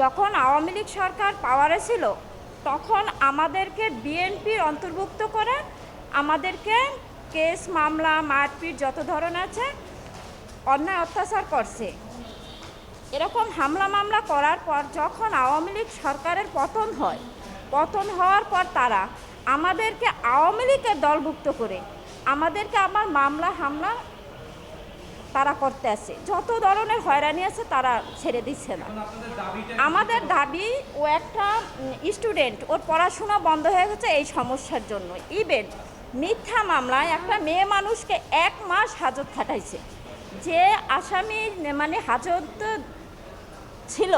যখন আওয়ামী লীগ সরকার পাওয়ারে ছিল তখন আমাদেরকে বিএনপির অন্তর্ভুক্ত করে আমাদেরকে কেস মামলা মারপিট যত ধরনের আছে অন্যায় অত্যাচার করছে। এরকম হামলা মামলা করার পর যখন আওয়ামী লীগ সরকারের পতন হয়, পতন হওয়ার পর তারা আমাদেরকে আওয়ামী লীগের দলভুক্ত করে আমাদেরকে আবার মামলা হামলা তারা করতে আসে, যত ধরনের হয়রানি আছে তারা ছেড়ে দিচ্ছে না। আমাদের দাবি, ও একটা স্টুডেন্ট, ওর পড়াশোনা বন্ধ হয়ে গেছে এই সমস্যার জন্য। ইভেন মিথ্যা মামলায় একটা মেয়ে মানুষকে 1 মাস হাজত খাটাইছে। যে আসামি মানে হাজত ছিল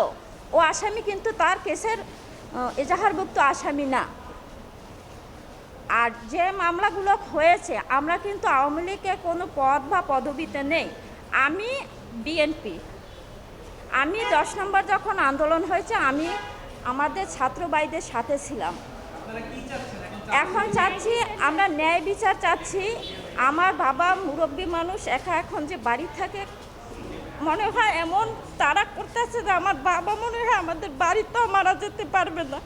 ও আসামি কিন্তু তার কেসের এজাহারভুক্ত আসামি না। আর যে মামলাগুলো হয়েছে আমরা কিন্তু আওয়ামী লীগের কোনো পদ বা পদবিতে নেই। আমি বিএনপি, আমি 10 নম্বর যখন আন্দোলন হয়েছে আমি আমাদের ছাত্র ভাইদের সাথে ছিলাম। এখন চাচ্ছি আমরা ন্যায় বিচার চাচ্ছি। আমার বাবা মুরব্বী মানুষ, একা এখন যে বাড়ি থাকে মনে হয় এমন তারা করতেছে যে আমার বাবা মনে হয় আমাদের বাড়িতেও মারা যেতে পারবে না।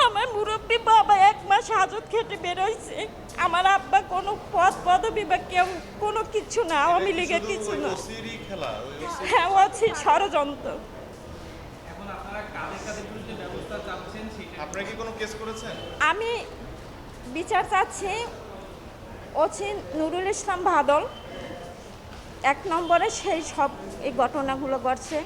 আমার মুরব্বী বাবা 1 মাস হাজত খেটে বেরোইছে। আমার আব্বা কোনো পদ পদবি বা কেউ কোনো কিছু না, আওয়ামী লীগের কিছু না। হ্যাঁ, ও আছে ষড়যন্ত্র। আমি বিচার চাচ্ছি। ওছি নুরুল ইসলাম বাদল 1 নম্বরে সেই সব এই ঘটনাগুলো ঘটছে।